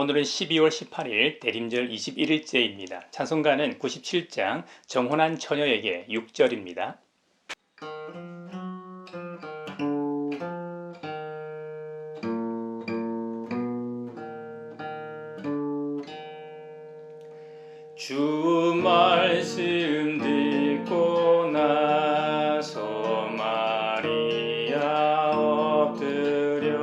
오늘은 12월 18일 대림절 21일째입니다. 찬송가는 97장 정혼한 처녀에게 6절입니다. 주 말씀 듣고 나서 마리아 엎드려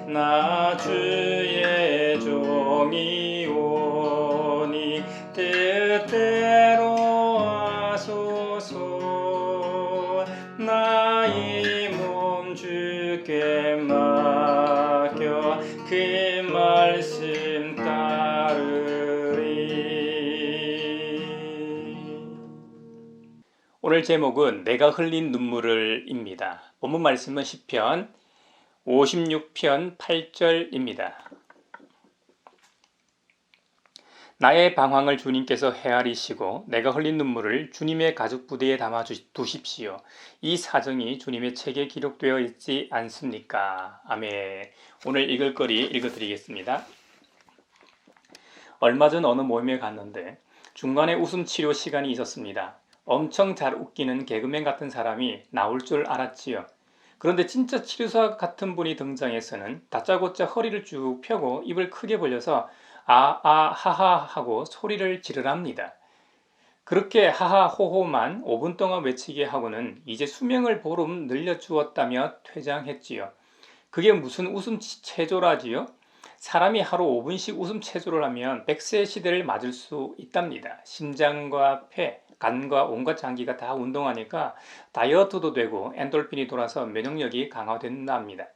나 주의 종이 오니 뜻대로 하소서. 나의 몸 주께 맡겨 그 말씀 따르리. 오늘 제목은 내가 흘린 눈물을입니다. 본문 말씀은 시편 56편 8절입니다. 나의 방황을 주님께서 헤아리시고 내가 흘린 눈물을 주님의 가죽 부대에 담아 두십시오. 이 사정이 주님의 책에 기록되어 있지 않습니까? 아멘. 오늘 읽을 거리 읽어드리겠습니다. 얼마 전 어느 모임에 갔는데 중간에 웃음 치료 시간이 있었습니다. 엄청 잘 웃기는 개그맨 같은 사람이 나올 줄 알았지요. 그런데 진짜 치료사 같은 분이 등장해서는 다짜고짜 허리를 쭉 펴고 입을 크게 벌려서 하하 하고 소리를 지르랍니다. 그렇게 하하 호호만 5분 동안 외치게 하고는 이제 수명을 보름 늘려주었다며 퇴장했지요. 그게 무슨 웃음 체조라지요? 사람이 하루 5분씩 웃음 체조를 하면 100세 시대를 맞을 수 있답니다. 심장과 폐, 간과 온갖 장기가 다 운동하니까 다이어트도 되고 엔돌핀이 돌아서 면역력이 강화된답니다.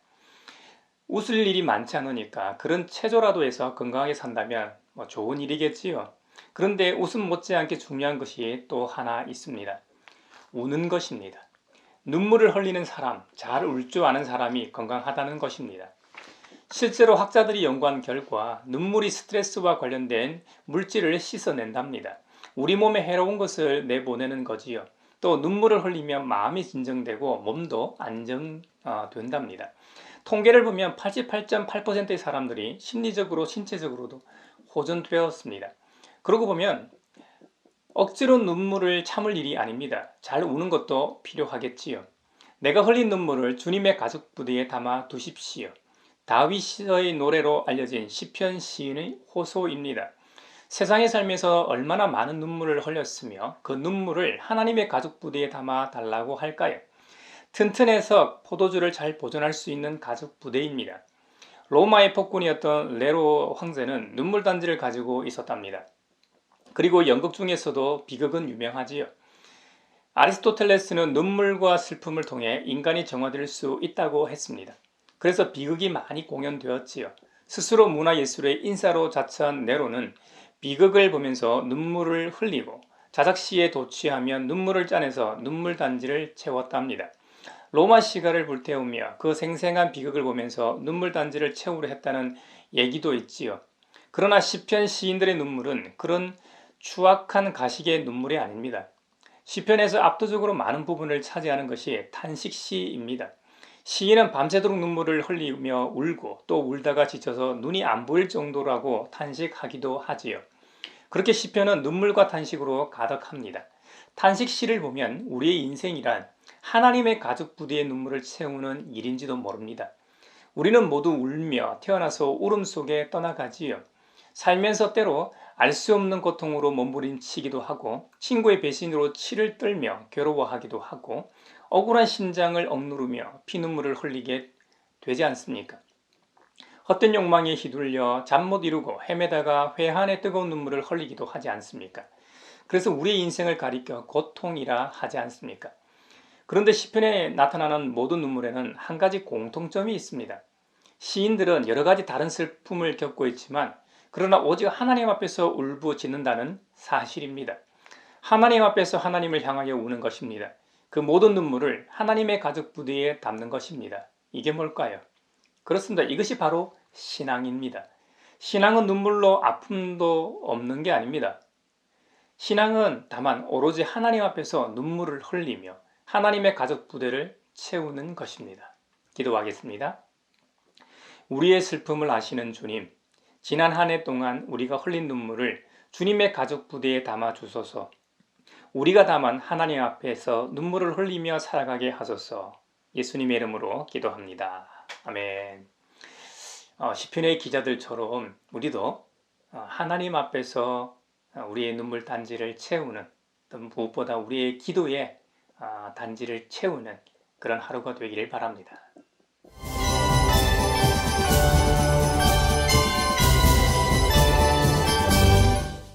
웃을 일이 많지 않으니까 그런 체조라도 해서 건강하게 산다면 좋은 일이겠지요. 그런데 웃음 못지않게 중요한 것이 또 하나 있습니다. 우는 것입니다. 눈물을 흘리는 사람, 잘 울 줄 아는 사람이 건강하다는 것입니다. 실제로 학자들이 연구한 결과 눈물이 스트레스와 관련된 물질을 씻어낸답니다. 우리 몸에 해로운 것을 내보내는 거지요. 또 눈물을 흘리면 마음이 진정되고 몸도 안정된답니다. 통계를 보면 88.8%의 사람들이 심리적으로 신체적으로도 호전되었습니다. 그러고 보면 억지로 눈물을 참을 일이 아닙니다. 잘 우는 것도 필요하겠지요. 내가 흘린 눈물을 주님의 가죽 부대에 담아 두십시오. 다윗의 노래로 알려진 시편 시인의 호소입니다. 세상에 살면서 얼마나 많은 눈물을 흘렸으며 그 눈물을 하나님의 가죽 부대에 담아 달라고 할까요? 튼튼해서 포도주를 잘 보존할 수 있는 가죽 부대입니다. 로마의 폭군이었던 네로 황제는 눈물 단지를 가지고 있었답니다. 그리고 연극 중에서도 비극은 유명하지요. 아리스토텔레스는 눈물과 슬픔을 통해 인간이 정화될 수 있다고 했습니다. 그래서 비극이 많이 공연되었지요. 스스로 문화예술의 인사로 자처한 네로는 비극을 보면서 눈물을 흘리고 자작시에 도취하면 눈물을 짜내서 눈물 단지를 채웠답니다. 로마 시가를 불태우며 그 생생한 비극을 보면서 눈물 단지를 채우려 했다는 얘기도 있지요. 그러나 시편 시인들의 눈물은 그런 추악한 가식의 눈물이 아닙니다. 시편에서 압도적으로 많은 부분을 차지하는 것이 탄식시입니다. 시인은 밤새도록 눈물을 흘리며 울고 또 울다가 지쳐서 눈이 안 보일 정도라고 탄식하기도 하지요. 그렇게 시편은 눈물과 탄식으로 가득합니다. 탄식시를 보면 우리의 인생이란 하나님의 가죽 부대의 눈물을 채우는 일인지도 모릅니다. 우리는 모두 울며 태어나서 울음 속에 떠나가지요. 살면서 때로 알 수 없는 고통으로 몸부림치기도 하고 친구의 배신으로 치를 떨며 괴로워하기도 하고 억울한 심장을 억누르며 피눈물을 흘리게 되지 않습니까? 헛된 욕망에 휘둘려 잠 못 이루고 헤매다가 회한의 뜨거운 눈물을 흘리기도 하지 않습니까? 그래서 우리의 인생을 가리켜 고통이라 하지 않습니까? 그런데 시편에 나타나는 모든 눈물에는 한 가지 공통점이 있습니다. 시인들은 여러 가지 다른 슬픔을 겪고 있지만 그러나 오직 하나님 앞에서 울부짖는다는 사실입니다. 하나님 앞에서 하나님을 향하여 우는 것입니다. 그 모든 눈물을 하나님의 가죽 부대에 담는 것입니다. 이게 뭘까요? 그렇습니다. 이것이 바로 신앙입니다. 신앙은 눈물로 아픔도 없는 게 아닙니다. 신앙은 다만 오로지 하나님 앞에서 눈물을 흘리며 하나님의 가죽 부대를 채우는 것입니다. 기도하겠습니다. 우리의 슬픔을 아시는 주님, 지난 한 해 동안 우리가 흘린 눈물을 주님의 가족 부대에 담아 주소서. 우리가 다만 하나님 앞에서 눈물을 흘리며 살아가게 하소서. 예수님의 이름으로 기도합니다. 아멘. 시편의 기자들처럼 우리도 하나님 앞에서 우리의 눈물 단지를 채우는, 또 무엇보다 우리의 기도에 단지를 채우는 그런 하루가 되기를 바랍니다.